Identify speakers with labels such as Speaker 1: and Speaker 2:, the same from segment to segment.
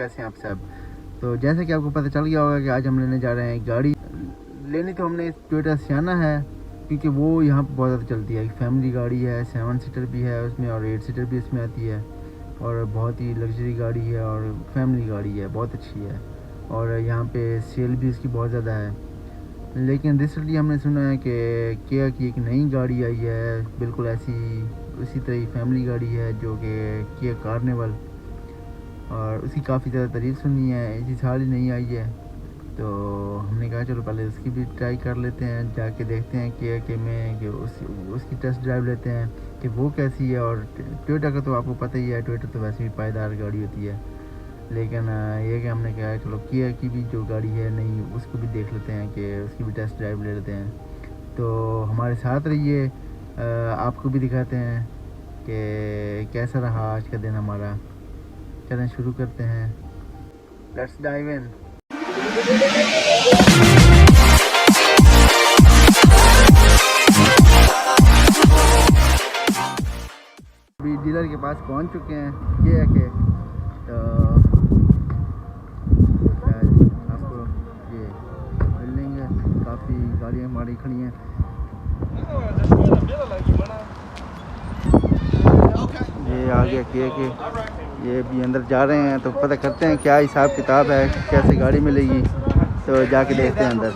Speaker 1: कैसे हैं आप सब। तो जैसा कि आपको पता चल गया होगा कि आज हम लेने जा रहे हैं गाड़ी। लेनी तो हमने टोयोटा सियाना है, क्योंकि वो यहाँ पर बहुत ज़्यादा चलती है। फैमिली गाड़ी है, 7 सीटर भी है उसमें और 8 सीटर भी इसमें आती है, और बहुत ही लग्जरी गाड़ी है और फैमिली गाड़ी है, बहुत अच्छी है। और यहाँ पे सेल भी इसकी बहुत ज़्यादा है। लेकिन रिसेंटली हमने सुना है कि किया की एक नई गाड़ी आई है, बिल्कुल ऐसी उसी तरह ही फैमिली गाड़ी है, जो कि किया कार्निवल, और उसकी काफ़ी ज़्यादा तारीफ़ सुनी है। इसी साल ही नहीं आई है, तो हमने कहा चलो पहले उसकी भी ट्राई कर लेते हैं, जाके देखते हैं कि में कि उसकी टेस्ट ड्राइव लेते हैं कि वो कैसी है। और टोयोटा का तो आपको पता ही है, टोयोटा तो वैसे भी पायदार गाड़ी होती है। लेकिन ये कि हमने कहा चलो किया की भी जो गाड़ी है नई, उसको भी देख लेते हैं कि उसकी भी टेस्ट ड्राइव ले लेते हैं। तो हमारे साथ रहिए, आपको भी दिखाते हैं कि कैसा रहा आज का दिन हमारा। चलें शुरू करते हैं, लेट्स डाइव इन। अभी डीलर के पास पहुंच चुके हैं किया के, तो आपको ये बिल्डिंग है, काफ़ी गाड़ियाँ हमारी खड़ी हैं। ये आ गया किया के, ये भी अंदर जा रहे हैं, तो पता करते हैं क्या हिसाब किताब है, कैसे गाड़ी मिलेगी, तो जाके देखते हैं अंदर।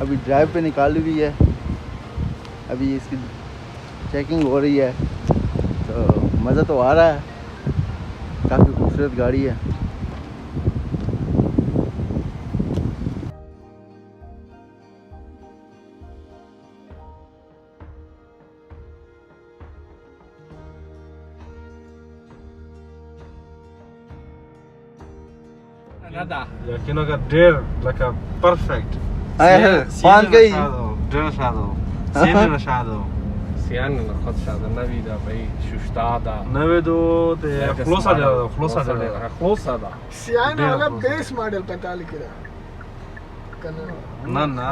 Speaker 1: अभी ड्राइव पे निकाली हुई है, अभी इसकी चेकिंग हो रही है, तो मज़ा तो आ रहा है, काफ़ी खूबसूरत गाड़ी है।
Speaker 2: Nada. Ja, quiero que der, like a perfect.
Speaker 1: Siena
Speaker 2: shadow.
Speaker 3: Siena na khod shada navida bhai shushtada.
Speaker 2: Navedo te khlosa jada.
Speaker 3: Khlosa da.
Speaker 4: सियाना वाला बेस मॉडल 45 की
Speaker 2: ना ना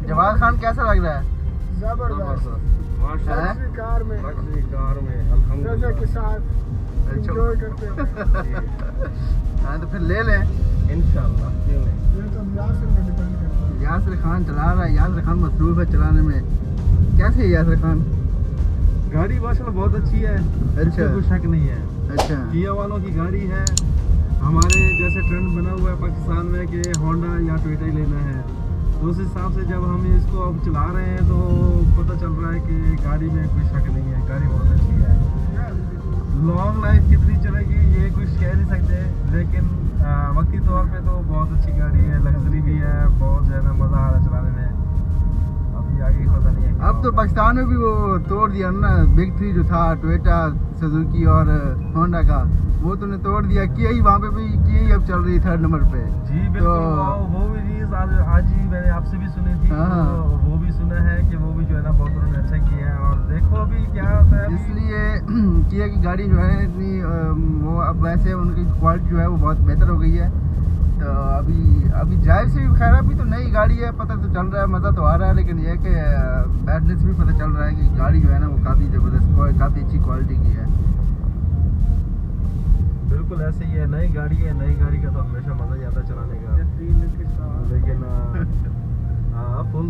Speaker 1: जवाद खान कैसा लग रहा है?
Speaker 4: जबरदस्त
Speaker 2: माशाल्लाह
Speaker 4: लग्जरी कार में
Speaker 2: लग्जरी कार में
Speaker 4: रजा
Speaker 2: अल्हम्दुलिल्लाह
Speaker 4: के साथ एंजॉय करते हैं।
Speaker 1: हाँ तो फिर ले लें
Speaker 2: इंशाल्लाह क्यों नहीं।
Speaker 4: ये तो यासिर में डिपेंड करता है।
Speaker 1: यासिर खान चला रहा है, यासिर खान मसरूफ है चलाने में। कैसे है यासिर खान?
Speaker 2: गाड़ी माशाल्लाह बहुत अच्छी है,
Speaker 1: अच्छा।
Speaker 2: कोई शक नहीं है।
Speaker 1: अच्छा,
Speaker 2: किया वालों की गाड़ी है। हमारे जैसे ट्रेंड बना हुआ है पाकिस्तान में कि होंडा या टोयोटा ही लेना है, तो उस हिसाब से जब हम इसको अब चला रहे हैं तो पता चल रहा है कि गाड़ी में कोई शक नहीं है, गाड़ी बहुत अच्छी है। लॉन्ग लाइफ कितनी चलेगी ये कुछ कह नहीं सकते, लेकिन वक्ती तौर पे तो बहुत अच्छी गाड़ी है, लग्जरी भी है, बहुत ज़्यादा मज़ा आ रहा है चलाने में। अभी आगे पता नहीं है।
Speaker 1: अब तो पाकिस्तान में भी वो तोड़ दिया ना, बिग 3 जो था टोयोटा, सुजुकी और होंडा का, वो तूने तोड़ दिया। किया ही वहाँ पे भी, किया ही अब चल रही है 3rd नंबर पे।
Speaker 2: जी बिल्कुल, वो भी चीज़ आज ही मैंने आपसे भी सुनी थी।
Speaker 1: हाँ।
Speaker 2: तो वो भी सुना है कि वो भी जो है ना बहुत उन्होंने अच्छा किया है, और देखो अभी क्या होता है।
Speaker 1: इसलिए किया की गाड़ी जो है इतनी वो अब वैसे उनकी क्वालिटी जो है वो बहुत बेहतर हो गई है। तो अभी ड्राइव से भी खैर, अभी तो नई गाड़ी है, पता तो चल रहा है, मज़ा तो आ रहा है, लेकिन यह कि बैटरी से भी पता चल रहा है कि गाड़ी जो है ना वो काफ़ी ज़बरदस्त, काफ़ी अच्छी क्वालिटी की है।
Speaker 2: बिल्कुल ऐसे ही है, नई गाड़ी है, नई गाड़ी का तो हमेशा मज़ा ही आता है चलाने का। लेकिन हाँ फुल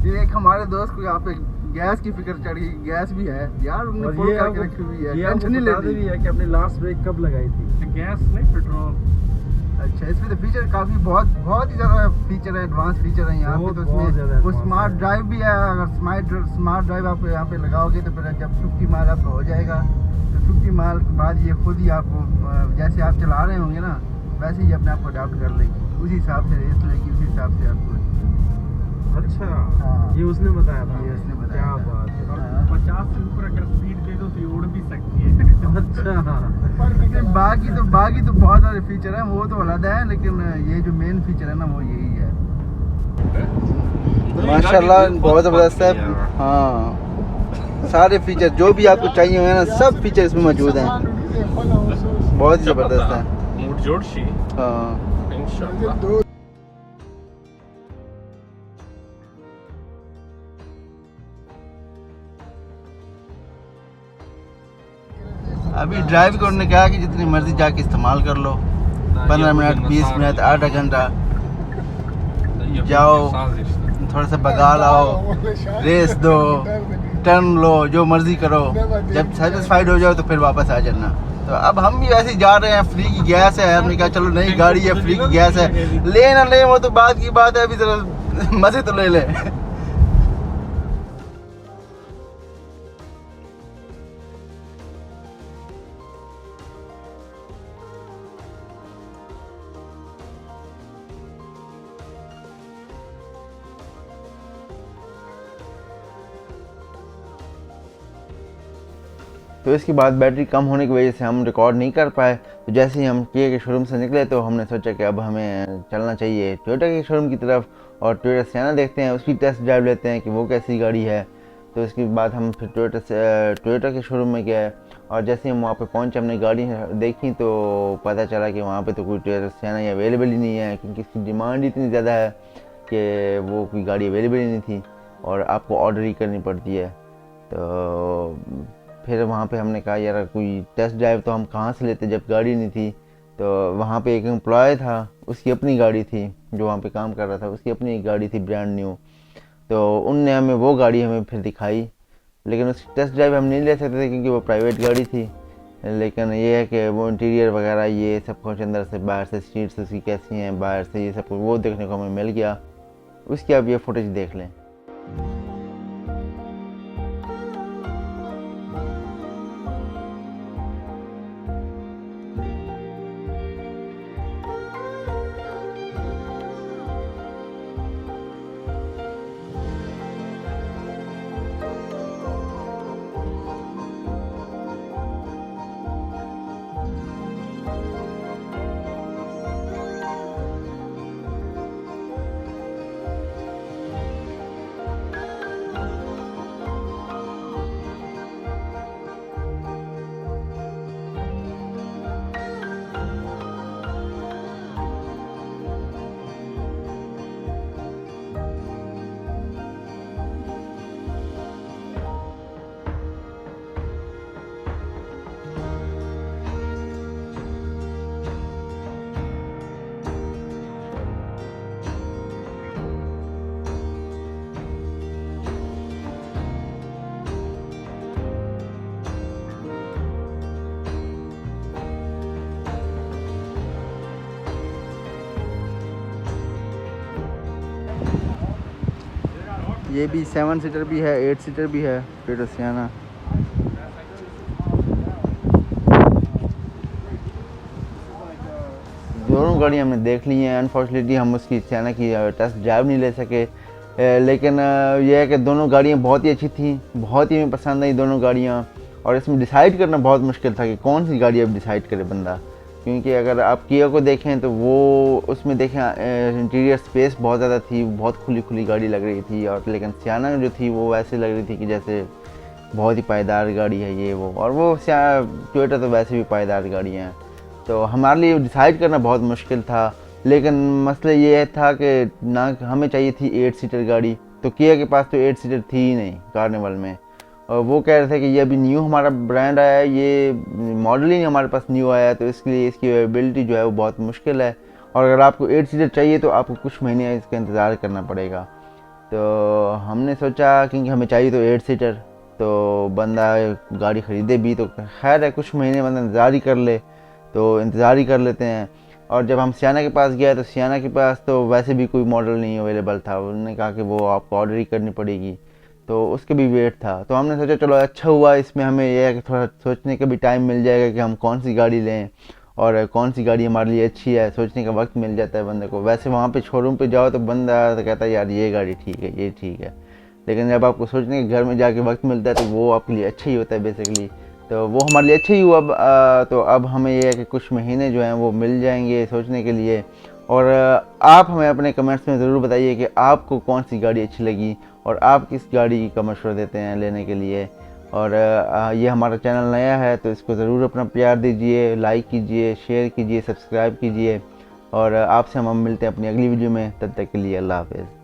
Speaker 1: ये एक हमारे दोस्त को यहाँ पे गैस की फिक्र चढ़ गई, गैस भी है यार, उन्होंने फुल करके रखी हुई है, टेंशन नहीं लेती
Speaker 2: भी है कि अपनी लास्ट ब्रेक कब लगाई थी।
Speaker 3: गैस नहीं पेट्रोल।
Speaker 1: अच्छा, इसमें तो फीचर काफ़ी बहुत ही ज़्यादा फीचर है, एडवांस फीचर है यहाँ पे। तो इसमें वो स्मार्ट ड्राइव भी है। अगर स्मार्ट ड्राइव आप यहाँ पे लगाओगे तो फिर जब 50 माइल आपका हो जाएगा, तो 50 माइल के बाद ये खुद ही आपको जैसे आप चला रहे होंगे ना, वैसे ही अपने आप को अडाप्ट कर लेगी, उसी हिसाब से रेस लेगी, उसी हिसाब से आपको।
Speaker 2: अच्छा
Speaker 1: हाँ।
Speaker 2: ये उसने बताया था।
Speaker 1: ये उसने बताया
Speaker 2: क्या
Speaker 1: था।
Speaker 2: बात है।
Speaker 3: और 50 से ऊपर अगर स्पीड दे दो तो ये उड़ भी सकती है।
Speaker 2: अच्छा
Speaker 1: बाकी तो बहुत सारे फीचर हैं, वो तो अलग है, लेकिन ये जो मेन फीचर है ना वो यही है। माशाल्लाह बहुत ज़बरदस्त है। हाँ, सारे फीचर जो भी आपको चाहिए होंगे ना, सब फीचर इसमें मौजूद हैं। बहुत ही ज़बरदस्त है।
Speaker 3: मूड जोड़ शी
Speaker 1: हाँ,
Speaker 3: इंशाल्लाह।
Speaker 1: अभी ड्राइव को उन्होंने कहा कि जितनी मर्जी जाके इस्तेमाल कर लो, 15 मिनट, 20 मिनट, आधा घंटा जाओ, थोड़ा सा भगा लाओ, रेस दो, टर्न लो, जो मर्जी करो। जब सेटिस्फाइड हो जाओ तो फिर वापस आ जाना। तो अब हम भी वैसे ही जा रहे हैं, फ्री की गैस है, हमने कहा चलो नई गाड़ी है, फ्री की गैस है, ले ना ले वो तो बात की बात है, अभी जरा मजे तो ले ले। तो इसके बाद बैटरी कम होने की वजह से हम रिकॉर्ड नहीं कर पाए। तो जैसे ही हम किया के शोरूम से निकले तो हमने सोचा कि अब हमें चलना चाहिए टोयोटा के शोरूम की तरफ और टोयोटा सियाना देखते हैं, उसकी टेस्ट ड्राइव लेते हैं कि वो कैसी गाड़ी है। तो इसके बाद हम फिर टोयोटा के शोरूम में गए और जैसे हम वहाँ पे पहुँचे, हमने गाड़ी देखी तो पता चला कि वहाँ पे तो कोई टोयोटा सियाना ही अवेलेबल ही नहीं है, क्योंकि इसकी डिमांड इतनी ज़्यादा है कि वो कोई गाड़ी अवेलेबल ही नहीं थी और आपको ऑर्डर ही करनी पड़ती है। तो फिर वहाँ पे हमने कहा यार कोई टेस्ट ड्राइव तो हम कहाँ से लेते जब गाड़ी नहीं थी। तो वहाँ पे एक एम्प्लॉय था, उसकी अपनी गाड़ी थी, जो वहाँ पे काम कर रहा था, उसकी अपनी एक गाड़ी थी ब्रांड न्यू। तो उनने हमें वो गाड़ी हमें फिर दिखाई, लेकिन उसकी टेस्ट ड्राइव हम नहीं ले सकते थे क्योंकि वो प्राइवेट गाड़ी थी। लेकिन ये है कि वो इंटीरियर वगैरह ये सब कुछ अंदर से बाहर से सीट्स उसकी कैसी हैं, बाहर से ये सब कुछ वो देखने को हमें मिल गया। उसकी आप ये फुटेज देख लें। ये भी 7 सीटर भी है, 8 सीटर भी है टोयोटा सियाना। दोनों गाड़ी हमने देख ली हैं। अनफॉर्चुनेटली हम उसकी सियाना की टेस्ट ड्राइव नहीं ले सके, लेकिन यह है कि दोनों गाड़ियाँ बहुत ही अच्छी थी, बहुत ही हमें पसंद आई दोनों गाड़ियाँ। और इसमें डिसाइड करना बहुत मुश्किल था कि कौन सी गाड़ी अब डिसाइड करे बंदा, क्योंकि अगर आप किया को देखें तो वो उसमें देखें इंटीरियर स्पेस बहुत ज़्यादा थी, बहुत खुली खुली गाड़ी लग रही थी। और लेकिन सियाना जो थी वो वैसे लग रही थी कि जैसे बहुत ही पायदार गाड़ी है ये वो, और वो टोयोटा तो वैसे भी पायदार गाड़ियाँ हैं। तो हमारे लिए डिसाइड करना बहुत मुश्किल था। लेकिन मसला ये था कि ना हमें चाहिए थी 8 सीटर गाड़ी, तो किया के पास तो 8 सीटर थी ही नहीं कार्निवल में। और वो कह रहे थे कि ये अभी न्यू हमारा ब्रांड आया है, ये मॉडल ही हमारे पास न्यू आया है, तो इसके लिए इसकी अवेलेबिलिटी जो है वो बहुत मुश्किल है। और अगर आपको 8 सीटर चाहिए तो आपको कुछ महीने इसका इंतज़ार करना पड़ेगा। तो हमने सोचा क्योंकि हमें चाहिए तो 8 सीटर, तो बंदा गाड़ी ख़रीदे भी तो खैर है, कुछ महीने बंदा इंतज़ार ही कर ले, तो इंतज़ार ही कर लेते हैं। और जब हम सियाना के पास गए तो सियाना के पास तो वैसे भी कोई मॉडल नहीं अवेलेबल था, उन्होंने कहा कि वो आपको ऑर्डर ही करनी पड़ेगी, तो उसके भी वेट था। तो हमने सोचा चलो अच्छा हुआ, इसमें हमें यह है कि थोड़ा सोचने का भी टाइम मिल जाएगा कि हम कौन सी गाड़ी लें और कौन सी गाड़ी हमारे लिए अच्छी है, सोचने का वक्त मिल जाता है बंदे को। वैसे वहाँ पे शोरूम पे जाओ तो बंदा तो कहता है यार ये गाड़ी ठीक है, ये ठीक है, लेकिन जब आपको सोचने के घर में जाके वक्त मिलता है तो वो आपके लिए अच्छा ही होता है बेसिकली। तो वो हमारे लिए अच्छा ही हुआ। तो अब हमें ये है कि कुछ महीने जो हैं वो मिल जाएंगे सोचने के लिए, और आप हमें अपने कमेंट्स में ज़रूर बताइए कि आपको कौन सी गाड़ी अच्छी लगी और आप किस गाड़ी का मशवरा देते हैं लेने के लिए। और ये हमारा चैनल नया है तो इसको ज़रूर अपना प्यार दीजिए, लाइक कीजिए, शेयर कीजिए, सब्सक्राइब कीजिए। और आपसे हम मिलते हैं अपनी अगली वीडियो में। तब तक के लिए अल्लाह हाफ़िज़।